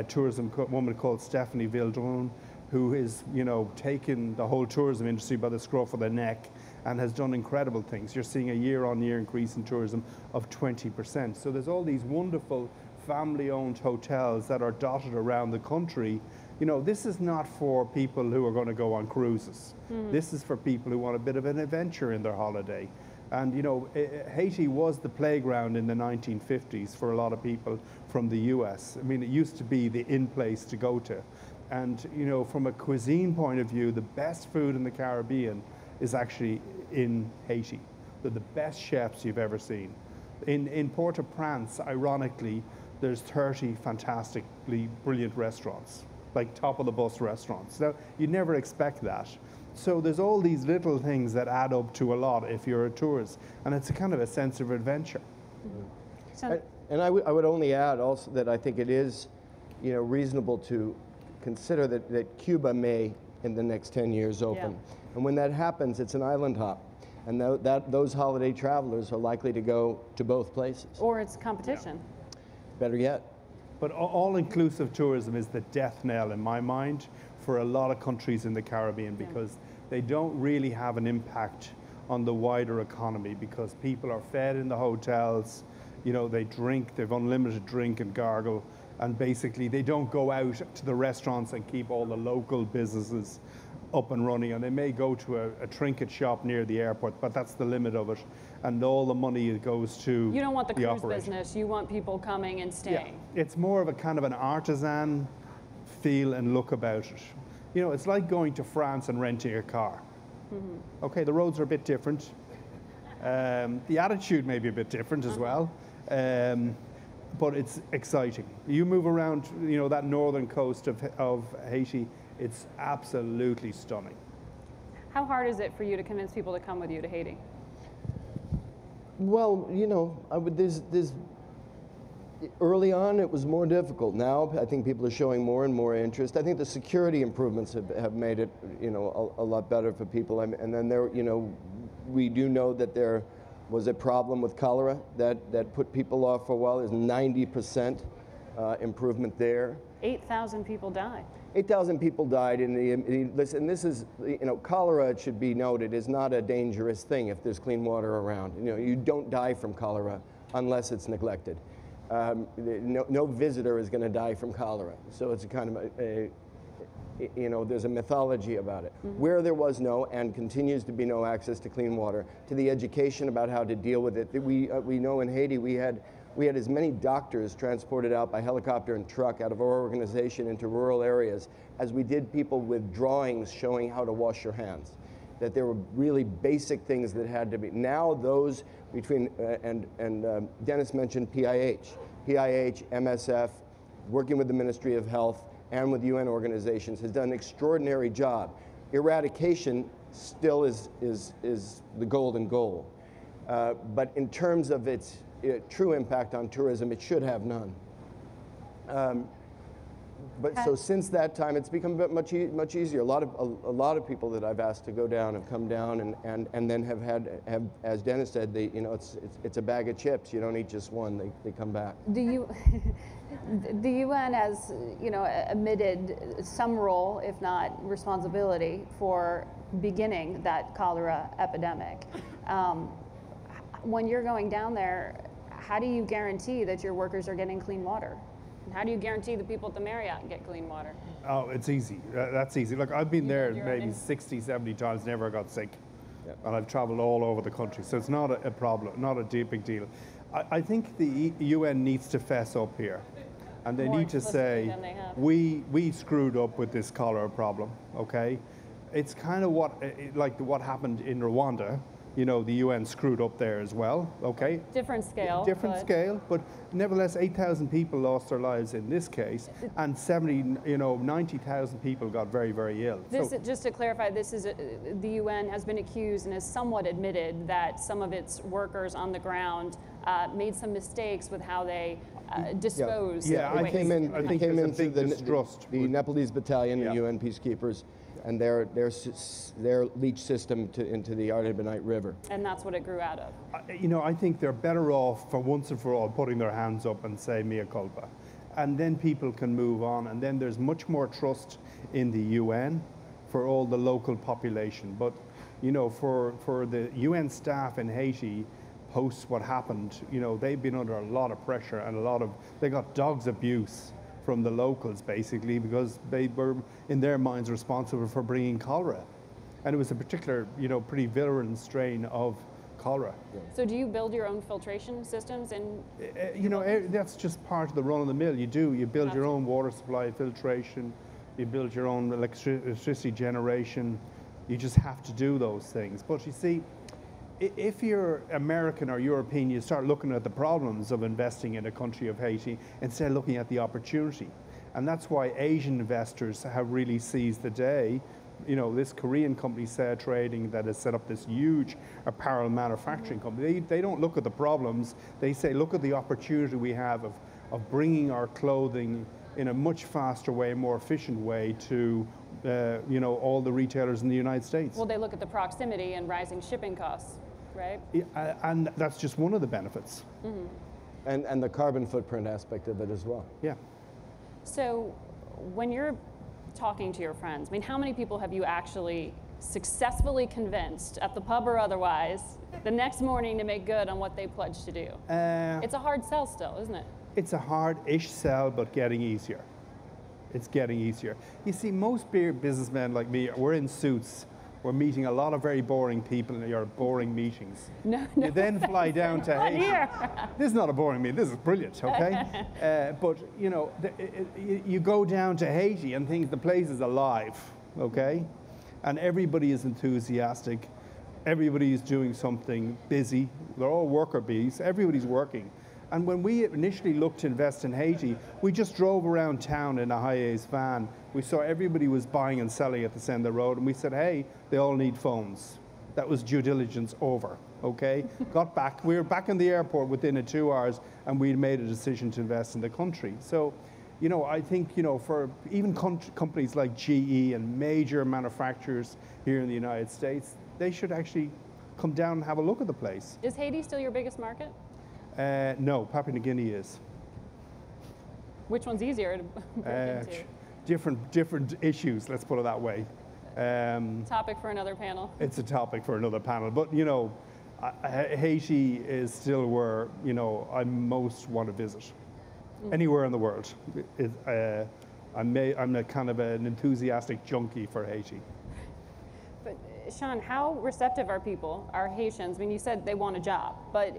tourism, a woman called Stephanie Vildron, who is, you know, taken the whole tourism industry by the scruff of the neck and has done incredible things. You're seeing a year-on-year increase in tourism of 20%. So there's all these wonderful family-owned hotels that are dotted around the country. You know, this is not for people who are going to go on cruises. This is for people who want a bit of an adventure in their holiday. And, you know, Haiti was the playground in the 1950s for a lot of people from the US. I mean, it used to be the in place to go to. And, you know, from a cuisine point of view, the best food in the Caribbean is actually in Haiti. They're the best chefs you've ever seen. In Port-au-Prince, ironically, there's 30 fantastically brilliant restaurants, like top-of-the-bus restaurants. Now, you'd never expect that. So there's all these little things that add up to a lot if you're a tourist, and it's a kind of a sense of adventure. And I would only add also that I think it is, you know, reasonable to consider that Cuba may, in the next 10 years, open. And when that happens, it's an island hop. And those holiday travelers are likely to go to both places. Or it's competition. Better yet. But all-inclusive tourism is the death knell in my mind for a lot of countries in the Caribbean, because they don't really have an impact on the wider economy, because people are fed in the hotels, you know, they drink, they've unlimited drink and gargle, and basically they don't go out to the restaurants and keep all the local businesses up and running. And they may go to a trinket shop near the airport, but that's the limit of it. And all the money goes to You don't want the cruise operation. business. You want people coming and staying. Yeah. It's more of a kind of an artisan feel and look about it. You know, it's like going to France and renting a car. Okay, the roads are a bit different. The attitude may be a bit different as well. But it's exciting. You move around, you know, that northern coast of Haiti, it's absolutely stunning. How hard is it for you to convince people to come with you to Haiti? Well, you know, early on it was more difficult. Now I think people are showing more and more interest. I think the security improvements have made it, you know, a lot better for people. And then there, you know, we do know that there was a problem with cholera that put people off for a while. There's 90% improvement there. 8,000 people died. 8,000 people died in the, listen, this is, cholera, it should be noted, is not a dangerous thing if there's clean water around. You don't die from cholera unless it's neglected. No visitor is going to die from cholera. So it's a kind of there's a mythology about it. Mm-hmm. Where there was no and continues to be no access to clean water, to the education about how to deal with it. We know in Haiti we had as many doctors transported out by helicopter and truck out of our organization into rural areas as we did people with drawings showing how to wash your hands. That there were really basic things that had to be. Now those between, Denis mentioned PIH, MSF, working with the Ministry of Health and with UN organizations has done an extraordinary job. Eradication still is the golden goal. But in terms of its true impact on tourism, it should have none. So since that time, it's become much easier. A lot of people that I've asked to go down have come down and then have as Denis said, it's a bag of chips. You don't eat just one; they come back. The UN has admitted some role, if not responsibility, for beginning that cholera epidemic. When you're going down there, how do you guarantee that your workers are getting clean water? And how do you guarantee the people at the Marriott get clean water? Oh, it's easy. That's easy. Look, I've been there maybe 60, 70 times, never got sick. Yep. And I've traveled all over the country, so it's not a problem, not a big deal. I think the UN needs to fess up here. And they need to say, we screwed up with this cholera problem, okay? It's kind of what happened in Rwanda. The UN screwed up there as well, okay? Different scale. Different scale, but nevertheless, 8,000 people lost their lives in this case, and 90,000 people got very, very ill. Just to clarify, the UN has been accused and has somewhat admitted that some of its workers on the ground made some mistakes with how they disposed. I came into the Nepalese battalion, the UN peacekeepers, and their leach system into the Artibonite River. And that's what it grew out of. I think they're better off for once and for all putting their hands up and say mea culpa. And then people can move on, and then there's much more trust in the UN for all the local population. But for the UN staff in Haiti, post what happened, they've been under a lot of pressure and they got dogs abuse from the locals, basically, because they were, in their minds, responsible for bringing cholera. And it was a particular, pretty virulent strain of cholera. So do you build your own filtration systems? That's just part of the run-of-the-mill. You build your own water supply filtration, you build your own electricity generation. You just have to do those things. But you see, if you're American or European, you start looking at the problems of investing in a country of Haiti instead of looking at the opportunity. And that's why Asian investors have really seized the day. This Korean company, Saya Trading, that has set up this huge apparel manufacturing company, they don't look at the problems. They say, look at the opportunity we have of bringing our clothing in a much faster way, more efficient way to all the retailers in the United States. Well, they look at the proximity and rising shipping costs, right? Yeah, and that's just one of the benefits. Mm-hmm. And the carbon footprint aspect of it as well. Yeah. So when you're talking to your friends, how many people have you actually successfully convinced, at the pub or otherwise, the next morning to make good on what they pledged to do? It's a hard sell still, isn't it? It's a hard-ish sell, but getting easier. It's getting easier. You see, most businessmen like me, we're in suits. We're meeting a lot of very boring people in your boring meetings. No. You then fly down to Haiti. This is not a boring meeting. This is brilliant, okay? But you go down to Haiti and the place is alive, okay? And everybody is enthusiastic. Everybody is doing something busy. They're all worker bees. Everybody's working. And when we initially looked to invest in Haiti, we just drove around town in a high-ace van. We saw everybody was buying and selling at the center of the road, and we said, hey, they all need phones. That was due diligence over, okay? Got back, we were back in the airport within 2 hours, and we made a decision to invest in the country. So, I think, for even companies like GE and major manufacturers here in the United States, they should actually come down and have a look at the place. Is Haiti still your biggest market? No, Papua New Guinea is. Which one's easier to break into? Different issues, let's put it that way. Topic for another panel. It's a topic for another panel, but you know, Haiti is still where, you know, I most want to visit. Anywhere in the world. I'm a kind of an enthusiastic junkie for Haiti. But Sean, how receptive are people, are Haitians? I mean, you said they want a job, but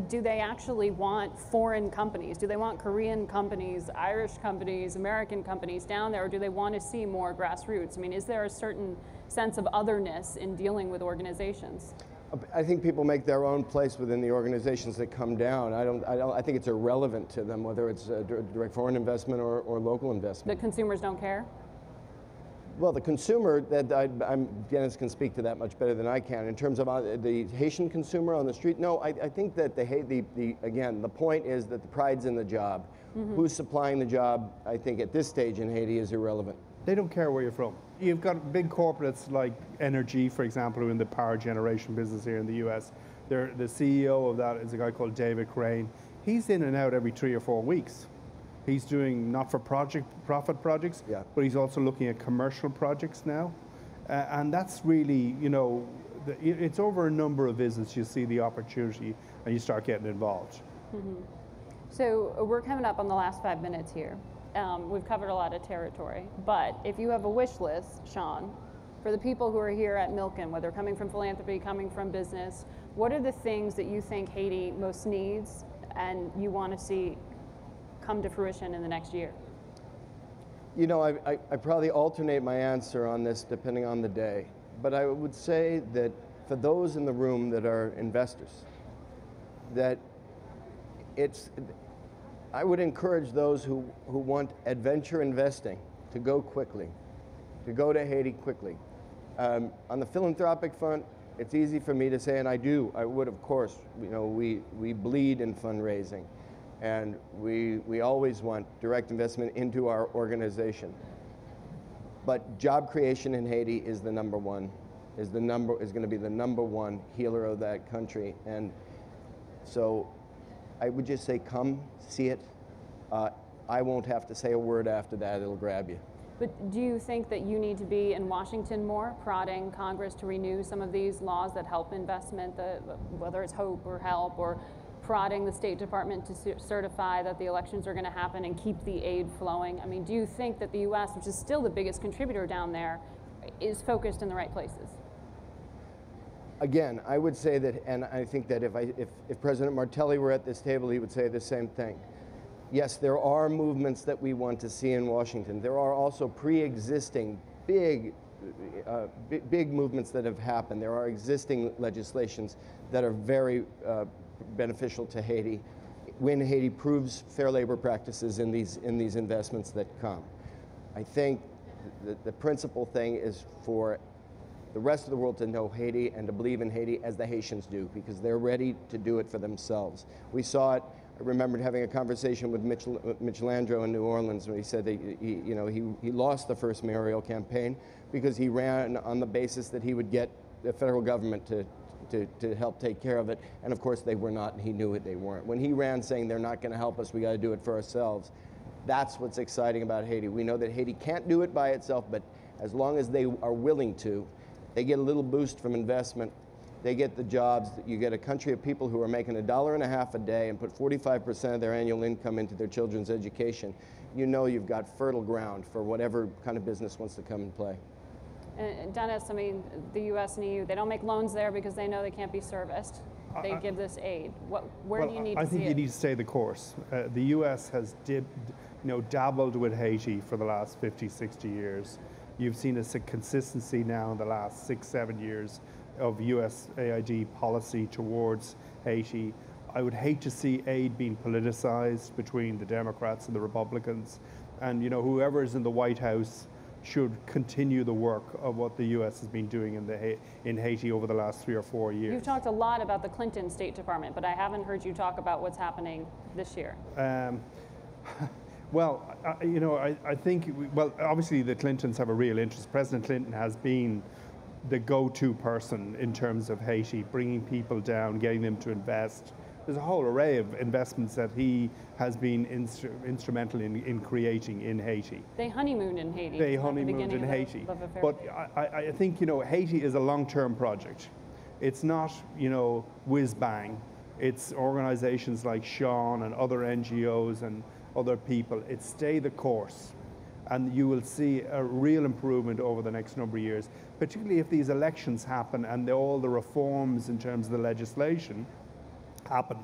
do they actually want foreign companies? Do they want Korean companies, Irish companies, American companies down there, or do they want to see more grassroots? I mean, is there a certain sense of otherness in dealing with organizations? I think people make their own place within the organizations that come down. I think it's irrelevant to them whether it's a direct foreign investment or local investment. The consumers don't care? Well, the consumer, Denis can speak to that much better than I can. In terms of the Haitian consumer on the street, no, I think that again, the point is that the pride's in the job. Who's supplying the job, I think at this stage in Haiti is irrelevant. They don't care where you're from. You've got big corporates like Energy, for example, who are in the power generation business here in the US. The CEO of that is a guy called David Crane. He's in and out every 3 or 4 weeks. He's doing not-for-profit projects, but he's also looking at commercial projects now. And that's really, you know, it's over a number of visits you see the opportunity and you start getting involved. So we're coming up on the last 5 minutes here. We've covered a lot of territory, but if you have a wish list, Sean, for the people who are here at Milken, whether coming from philanthropy, coming from business, what are the things that you think Haiti most needs and you want to see come to fruition in the next year? You know, I probably alternate my answer on this depending on the day, but I would say that for those in the room that are investors, that I would encourage those who want adventure investing to go quickly, to go to Haiti quickly. On the philanthropic front, it's easy for me to say, and I would of course, you know, we bleed in fundraising, and we always want direct investment into our organization. But job creation in Haiti is the number one, is going to be the number one healer of that country. And so I would just say, come see it. I won't have to say a word after that, it'll grab you. But do you think that you need to be in Washington more, prodding Congress to renew some of these laws that help investment, whether it's HOPE or HELP, or prodding the State Department to certify that the elections are going to happen and keep the aid flowing? I mean, do you think that the U.S., which is still the biggest contributor down there, is focused in the right places? Again, I would say that, and I think that if President Martelli were at this table, he would say the same thing. Yes, there are movements that we want to see in Washington. There are also pre-existing big movements that have happened. There are existing legislations that are very beneficial to Haiti when Haiti proves fair labor practices in these investments that come. I think the principal thing is for the rest of the world to know Haiti and to believe in Haiti as the Haitians do, because they're ready to do it for themselves. We saw it. I remembered having a conversation with Mitch Landrieu in New Orleans when he said that he lost the first mayoral campaign because he ran on the basis that he would get the federal government to help take care of it, and of course they were not, and he knew it, they weren't. When he ran saying they're not going to help us, we got to do it for ourselves, that's what's exciting about Haiti. We know that Haiti can't do it by itself, but as long as they are willing to, they get a little boost from investment. They get the jobs. You get a country of people who are making $1.50 a day and put 45% of their annual income into their children's education. You know you've got fertile ground for whatever kind of business wants to come and play. And Denis, I mean, the U.S. and EU, they don't make loans there because they know they can't be serviced. They give this aid. Where do you need to see it? I think you need to stay the course. The U.S. has dabbled with Haiti for the last 50, 60 years. You've seen a consistency now in the last 6, 7 years of USAID policy towards Haiti. I would hate to see aid being politicized between the Democrats and the Republicans. And whoever is in the White House should continue the work of what the U.S. has been doing in Haiti over the last 3 or 4 years. You've talked a lot about the Clinton State Department, but I haven't heard you talk about what's happening this year. Well, I think, obviously the Clintons have a real interest. President Clinton has been the go-to person in terms of Haiti, bringing people down, getting them to invest. There's a whole array of investments that he has been instrumental in creating in Haiti. They honeymooned in Haiti. They honeymooned in Haiti. But I think, you know, Haiti is a long-term project. It's not, you know, whiz-bang. It's organizations like Sean and other NGOs and other people. It's stay the course. And you will see a real improvement over the next number of years, particularly if these elections happen and all the reforms in terms of the legislation happen,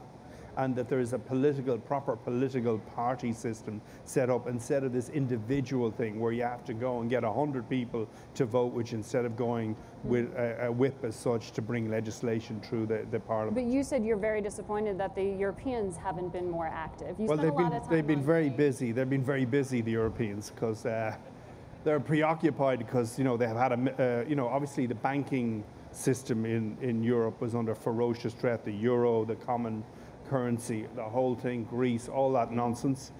and that there is a proper political party system set up instead of this individual thing where you have to go and get 100 people to vote, which instead of going with a whip as such to bring legislation through the parliament. But you said you're very disappointed that the Europeans haven't been more active. You well, spent a lot of time they've been very Haiti. busy. They've been very busy, the Europeans, because they're preoccupied because, you know, they have had you know, obviously the banking system in Europe was under ferocious threat. The euro, the common currency, the whole thing, Greece, all that nonsense.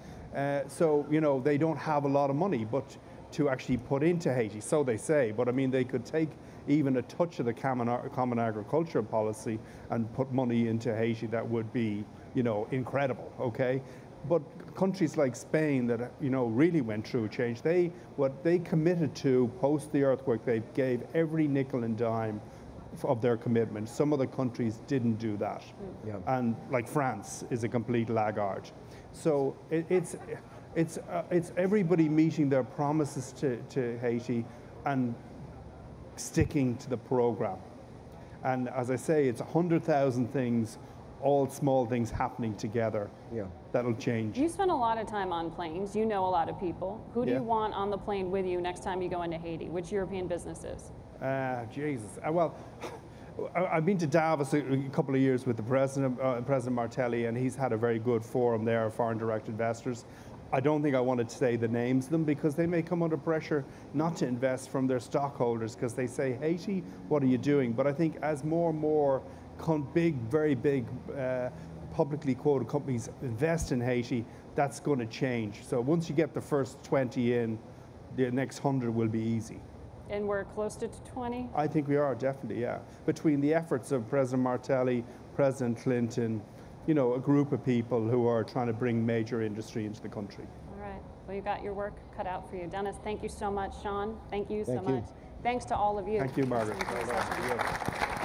So, you know, they don't have a lot of money, but to actually put into Haiti, so they say. But I mean, they could take even a touch of the common agricultural policy and put money into Haiti that would be, you know, incredible, okay? But countries like Spain that, you know, really went through a change, what they committed to post the earthquake, they gave every nickel and dime of their commitment. Some other countries didn't do that. Yeah. And like France is a complete laggard. So it's everybody meeting their promises to Haiti and sticking to the program. And as I say, it's 100,000 things, all small things happening together. Yeah. That'll change. You spend a lot of time on planes. You know a lot of people. Who do Yeah. you want on the plane with you next time you go into Haiti? Which European businesses? Jesus. Well, I've been to Davos a couple of years with the President Martelli, and he's had a very good forum there, foreign direct investors. I don't think I wanted to say the names of them because they may come under pressure not to invest from their stockholders because they say, Haiti, what are you doing? But I think as more and more very big publicly quoted companies invest in Haiti, that's going to change. So once you get the first 20 in, the next 100 will be easy. And we're close to 20? I think we are, definitely, yeah. Between the efforts of President Martelli, President Clinton, you know, a group of people who are trying to bring major industry into the country. All right. Well, you got your work cut out for you. Dennis, thank you so much. Sean, thank you so Thank you. much. Thanks to all of you. Thank you, Margaret. Listening to the session.